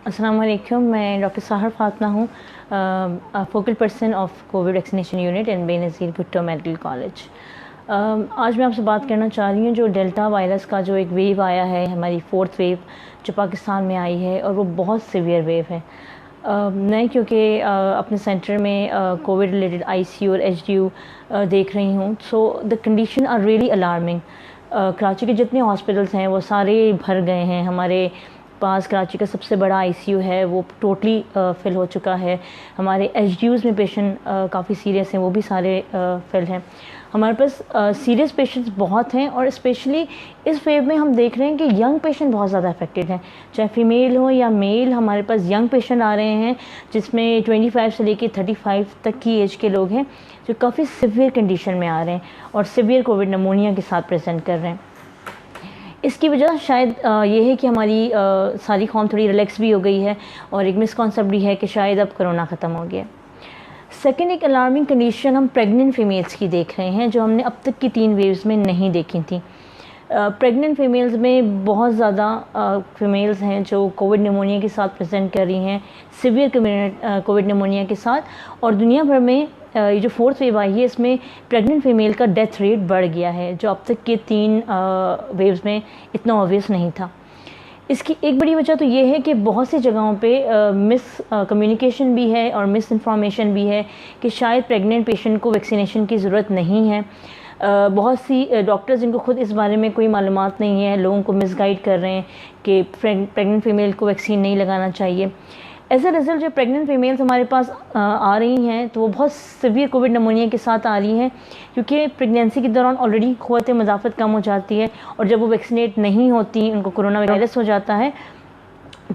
अस्सलाम वालेकुम। मैं डॉक्टर साहर फातना हूँ, focal person of Covid vaccination unit in Benazir Bhutto medical college. आज मैं आपसे बात करना चाह रही हूँ जो डेल्टा वायरस का जो एक वेव आया है, हमारी 4th वेव जो पाकिस्तान में आई है, और वो बहुत सीवियर वेव है। मैं क्योंकि अपने सेंटर में कोविड रिलेटेड आईसीयू और एचडीयू देख रही हूँ, so the condition are really alarming. Karachi के जितने हॉस्पिटल्स हैं वो सारे भर गए हैं। हमारे पास कराची का सबसे बड़ा आईसीयू है, वो टोटली फिल हो चुका है। हमारे एचडीयूज़ में पेशेंट काफ़ी सीरियस हैं, वो भी सारे फिल हैं। हमारे पास सीरियस पेशेंट्स बहुत हैं, और स्पेशली इस वेव में हम देख रहे हैं कि यंग पेशेंट बहुत ज़्यादा अफेक्टेड हैं। चाहे फीमेल हो या मेल, हमारे पास यंग पेशेंट आ रहे हैं, जिसमें 25 से लेकर 35 तक की एज के लोग हैं, जो काफ़ी सिवियर कंडीशन में आ रहे हैं और सिवियर कोविड नमोनिया के साथ प्रेजेंट कर रहे हैं। इसकी वजह शायद ये है कि हमारी सारी कौम थोड़ी रिलैक्स भी हो गई है, और एक मिसकॉन्सेप्ट भी है कि शायद अब कोरोना ख़त्म हो गया। सेकेंड, एक अलार्मिंग कंडीशन हम प्रेग्नेंट फीमेल्स की देख रहे हैं, जो हमने अब तक की 3 वेव्स में नहीं देखी थी। प्रेग्नेंट फीमेल्स में बहुत ज़्यादा फीमेल्स हैं जो कोविड निमोनिया के साथ प्रेजेंट कर रही हैं, सिवियर कोविड निमोनिया के साथ। और दुनिया भर में ये जो 4th वेव आई है, इसमें प्रेग्नेंट फीमेल का डेथ रेट बढ़ गया है, जो अब तक के 3 वेव्स में इतना ऑब्वियस नहीं था। इसकी एक बड़ी वजह तो ये है कि बहुत सी जगहों पे मिस कम्युनिकेशन भी है और मिस इन्फॉर्मेशन भी है कि शायद प्रेग्नेंट पेशेंट को वैक्सीनेशन की ज़रूरत नहीं है। बहुत सी डॉक्टर्स जिनको खुद इस बारे में कोई मालूमात नहीं है, लोगों को मिसगाइड कर रहे हैं कि प्रेग्नेंट फीमेल को वैक्सीन नहीं लगाना चाहिए। एज अ रिज़ल्ट जो प्रेग्नेंट फीमेल्स हमारे पास आ रही हैं, तो वो बहुत सिवियर कोविड नमोनिया के साथ आ रही हैं, क्योंकि प्रेगनेंसी के दौरान ऑलरेडी क़ुव्वत मदाफ़त कम हो जाती है, और जब वो वैक्सीनेट नहीं होती, उनको कोरोना वायरस हो जाता है,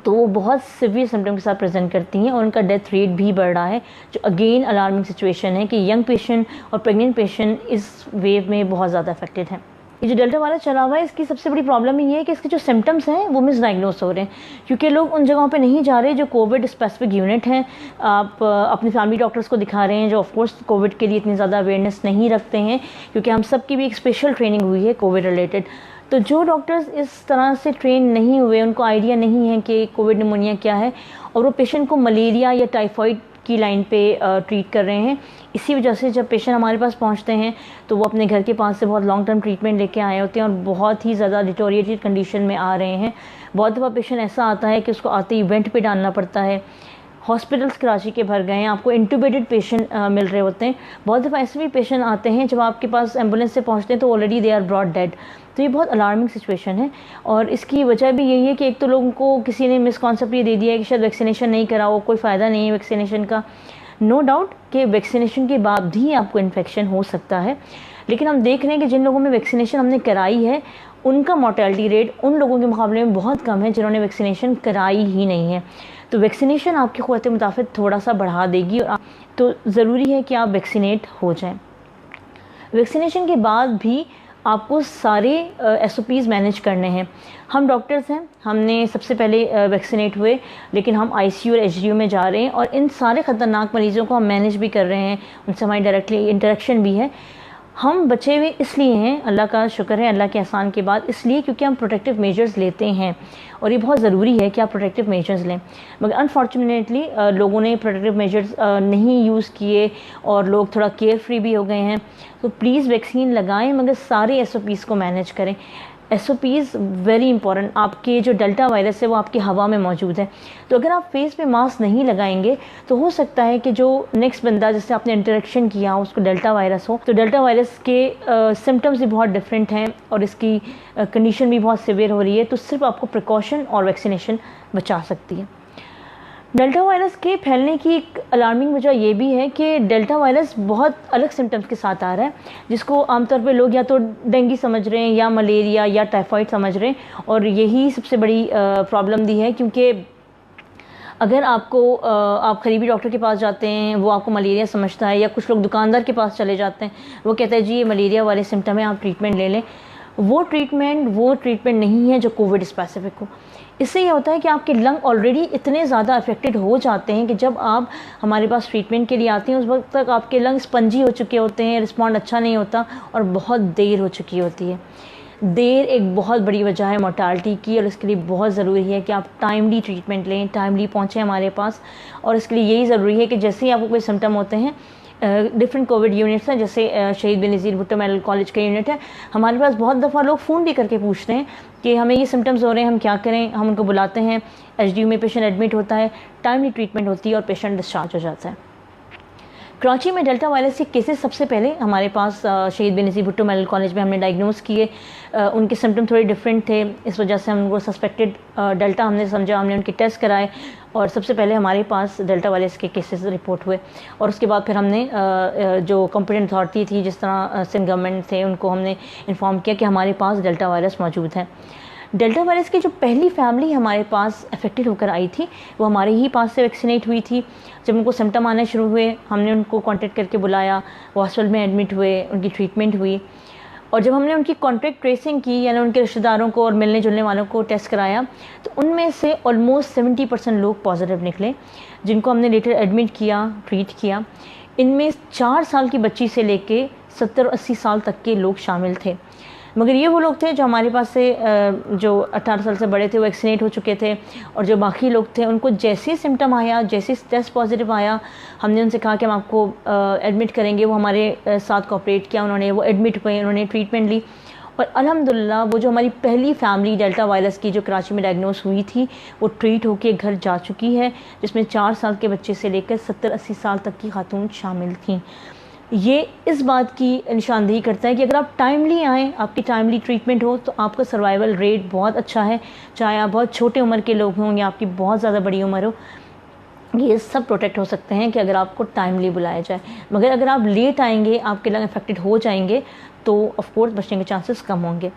तो वो बहुत सिवियर सिम्टम के साथ प्रेजेंट करती हैं, और उनका डेथ रेट भी बढ़ रहा है, जो अगेन अलार्मिंग सिचुएशन है कि यंग पेशेंट और प्रेग्नेंट पेशेंट इस वेव में बहुत ज़्यादा अफेक्टेड हैं। ये जो डेल्टा वायरस चला हुआ है, इसकी सबसे बड़ी प्रॉब्लम ये है कि इसके जो सिम्टम्स हैं वो मिसडायग्नोस हो रहे हैं, क्योंकि लोग उन जगहों पे नहीं जा रहे जो कोविड स्पेसिफिक यूनिट हैं। आप अपने फैमिली डॉक्टर्स को दिखा रहे हैं, जो ऑफकोर्स कोविड के लिए इतनी ज़्यादा अवेयरनेस नहीं रखते हैं, क्योंकि हम सब की भी एक स्पेशल ट्रेनिंग हुई है कोविड रिलेटेड। तो जो डॉक्टर्स इस तरह से ट्रेन नहीं हुए, उनको आइडिया नहीं है कि कोविड निमोनिया क्या है, और वो पेशेंट को मलेरिया या टाइफाइड की लाइन पे ट्रीट कर रहे हैं। इसी वजह से जब पेशेंट हमारे पास पहुंचते हैं, तो वो अपने घर के पास से बहुत लॉन्ग टर्म ट्रीटमेंट लेके आए होते हैं, और बहुत ही ज़्यादा डिटोरिएटेड कंडीशन में आ रहे हैं। बहुत दफ़ा पेशेंट ऐसा आता है कि उसको आते ही वेंट पे डालना पड़ता है। हॉस्पिटल्स कराची के भर गए हैं, आपको इंटूबेटेड पेशेंट मिल रहे होते हैं। बहुत दफ़ा ऐसे भी पेशेंट आते हैं, जब आपके पास एम्बुलेंस से पहुंचते हैं तो already they are brought dead. तो ये बहुत अलार्मिंग सिचुएशन है, और इसकी वजह भी यही है कि एक तो लोगों को किसी ने मिसकॉन्सेप्ट ये दे दिया है कि शायद वैक्सीनेशन नहीं कराओ, कोई फ़ायदा नहीं है वैक्सीनेशन का। नो डाउट कि वैक्सीनेशन के बाद भी आपको इन्फेक्शन हो सकता है, लेकिन हम देख रहे हैं कि जिन लोगों में वैक्सीनेशन हमने कराई है, उनका मोर्टेलिटी रेट उन लोगों के मुकाबले में बहुत कम है जिन्होंने वैक्सीनेशन कराई ही नहीं है। तो वैक्सीनेशन आपकी क़ुव्वत मुदाफ़त थोड़ा सा बढ़ा देगी, और तो ज़रूरी है कि आप वैक्सीनेट हो जाएं। वैक्सीनेशन के बाद भी आपको सारे SOPs मैनेज करने हैं। हम डॉक्टर्स हैं, हमने सबसे पहले वैक्सीनेट हुए, लेकिन हम ICU और HDU में जा रहे हैं, और इन सारे ख़तरनाक मरीज़ों को हम मैनेज भी कर रहे हैं, उनसे हमारी डायरेक्टली इंटरेक्शन भी है। हम बचे हुए इसलिए हैं, अल्लाह का शुक्र है, अल्लाह के एहसान के बाद, इसलिए क्योंकि हम प्रोटेक्टिव मेजर्स लेते हैं, और ये बहुत ज़रूरी है कि आप प्रोटेक्टिव मेजर्स लें। मगर अनफॉर्चुनेटली लोगों ने प्रोटेक्टिव मेजर्स नहीं यूज़ किए, और लोग थोड़ा केयर फ्री भी हो गए हैं। तो प्लीज़ वैक्सीन लगाएं, मगर सारे SOPs को मैनेज करें। SOPs very important. आपके जो डेल्टा वायरस है वो आपकी हवा में मौजूद है, तो अगर आप फेस पे मास्क नहीं लगाएंगे, तो हो सकता है कि जो नेक्स्ट बंदा जिससे आपने इंटरेक्शन किया उसको डेल्टा वायरस हो। तो डेल्टा वायरस के सिम्टम्स भी बहुत डिफरेंट हैं, और इसकी कंडीशन भी बहुत सिवियर हो रही है। तो सिर्फ आपको प्रिकॉशन और वैक्सीनेशन बचा सकती है। डेल्टा वायरस के फैलने की एक अलार्मिंग वजह ये भी है कि डेल्टा वायरस बहुत अलग सिम्टम्स के साथ आ रहा है, जिसको आमतौर पे लोग या तो डेंगू समझ रहे हैं, या मलेरिया या टाइफाइड समझ रहे हैं, और यही सबसे बड़ी प्रॉब्लम दी है। क्योंकि अगर आपको आप करीबी डॉक्टर के पास जाते हैं, वो आपको मलेरिया समझता है, या कुछ लोग दुकानदार के पास चले जाते हैं, वो कहता है जी ये मलेरिया वाले सिम्टम है, आप ट्रीटमेंट ले लें। वो ट्रीटमेंट नहीं है जो कोविड स्पेसिफिक हो। इससे ये होता है कि आपके लंग ऑलरेडी इतने ज़्यादा अफेक्टेड हो जाते हैं कि जब आप हमारे पास ट्रीटमेंट के लिए आते हैं, उस वक्त तक आपके लंग स्पंजी हो चुके होते हैं, रिस्पॉन्ड अच्छा नहीं होता, और बहुत देर हो चुकी होती है। देर एक बहुत बड़ी वजह है मोर्टालिटी की, और इसके लिए बहुत ज़रूरी है कि आप टाइमली ट्रीटमेंट लें, टाइमली पहुँचें हमारे पास। और इसके लिए यही ज़रूरी है कि जैसे ही आपको कोई सिम्टम होते हैं, डिफरेंट कोविड यूनिट्स हैं, जैसे शहीद बेनज़ीर भुट्टो मेडिकल कॉलेज का यूनिट है, हमारे पास बहुत दफ़ा लोग फ़ोन भी करके पूछते हैं कि हमें ये सिम्टम्स हो रहे हैं, हम क्या करें। हम उनको बुलाते हैं, एचडीयू में पेशेंट एडमिट होता है, टाइमली ट्रीटमेंट होती है और पेशेंट डिस्चार्ज हो जाता है। कराची में डेल्टा वायरस के केसेस सबसे पहले हमारे पास शहीद बेनज़ीर भुट्टो मेडिकल कॉलेज में हमने डायग्नोस किए। उनके सिम्टम थोड़े डिफरेंट थे, इस वजह से हम उनको सस्पेक्टेड डेल्टा हमने समझा, हमने उनके टेस्ट कराए और सबसे पहले हमारे पास डेल्टा वायरस के केसेस रिपोर्ट हुए। और उसके बाद फिर हमने जो कॉम्पिटेंट अथॉरिटी थी, जिस तरह सिंध गवर्नमेंट थे, उनको हमने इन्फॉर्म किया कि हमारे पास डेल्टा वायरस मौजूद है। डेल्टा वायरस की जो पहली फैमिली हमारे पास अफेक्टेड होकर आई थी, वो हमारे ही पास से वैक्सीनेट हुई थी। जब उनको सिम्टम आने शुरू हुए, हमने उनको कांटेक्ट करके बुलाया, वो हॉस्पिटल में एडमिट हुए, उनकी ट्रीटमेंट हुई। और जब हमने उनकी कॉन्टैक्ट ट्रेसिंग की, यानी उनके रिश्तेदारों को और मिलने जुलने वालों को टेस्ट कराया, तो उनमें से ऑलमोस्ट 70% लोग पॉजिटिव निकले, जिनको हमने लेटर एडमिट किया, ट्रीट किया। इनमें 4 साल की बच्ची से लेके 70-80 साल तक के लोग शामिल थे। मगर ये वो लोग थे जो हमारे पास से जो 18 साल से बड़े थे, वो वैक्सीनेट हो चुके थे। और जो बाकी लोग थे, उनको जैसे ही सिम्टम आया, जैसे टेस्ट पॉजिटिव आया, हमने उनसे कहा कि हम आपको एडमिट करेंगे। वो हमारे साथ कोऑपरेट किया, उन्होंने वो एडमिट हुए, उन्होंने ट्रीटमेंट ली। और अल्हम्दुलिल्लाह वो जो हमारी पहली फैमिली डेल्टा वायरस की जो कराची में डायग्नोस हुई थी, वो ट्रीट होकर घर जा चुकी है, जिसमें 4 साल के बच्चे से लेकर 70-80 साल तक की खातून शामिल थीं। ये इस बात की निशानदेही करता है कि अगर आप टाइमली आएँ, आपकी टाइमली ट्रीटमेंट हो, तो आपका सर्वाइवल रेट बहुत अच्छा है। चाहे आप बहुत छोटे उम्र के लोग हों या आपकी बहुत ज़्यादा बड़ी उम्र हो, ये सब प्रोटेक्ट हो सकते हैं कि अगर आपको टाइमली बुलाया जाए। मगर अगर आप लेट आएंगे, आपके लंग अफेक्टेड हो जाएंगे, तो ऑफ कोर्स बचने के चांसेस कम होंगे।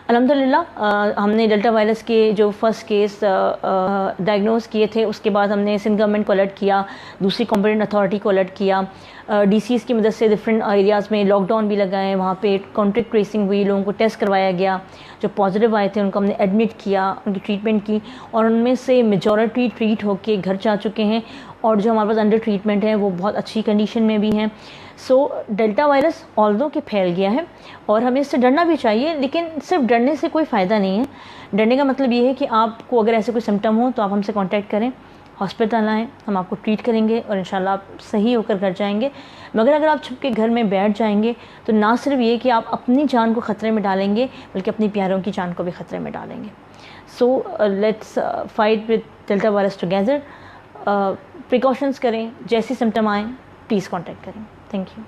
अल्हम्दुलिल्लाह हमने डेल्टा वायरस के जो फर्स्ट केस डायग्नोस किए थे, उसके बाद हमने सिंध गवर्नमेंट को अलर्ट किया, दूसरी कॉम्पिटेंट अथॉरिटी को अलर्ट किया। डीसीज़ की मदद से डिफरेंट एरियाज़ में लॉकडाउन भी लगाए, वहाँ पे कॉन्टैक्ट ट्रेसिंग हुई, लोगों को टेस्ट करवाया गया। जो पॉजिटिव आए थे उनको हमने एडमिट किया, उनकी ट्रीटमेंट की, और उनमें से मेजॉरिटी ट्रीट होके घर जा चुके हैं। और जो हमारे पास अंडर ट्रीटमेंट है, वो बहुत अच्छी कंडीशन में भी हैं। सो डेल्टा वायरस ऑल्दो कि फैल गया है और हमें इससे डरना भी चाहिए, लेकिन सिर्फ डरने से कोई फ़ायदा नहीं है। डरने का मतलब ये है कि आपको अगर ऐसे कोई सिम्टम हो तो आप हमसे कांटेक्ट करें, हॉस्पिटल आएँ, हम आपको ट्रीट करेंगे और इंशाल्लाह आप सही होकर घर जाएंगे। मगर अगर आप छुप के घर में बैठ जाएंगे, तो ना सिर्फ ये कि आप अपनी जान को ख़तरे में डालेंगे, बल्कि अपनी प्यारों की जान को भी ख़तरे में डालेंगे। So let's fight with delta virus together. Precautions करें, जैसे सिम्टम आएँ प्लीज़ कांटेक्ट करें। Thank you.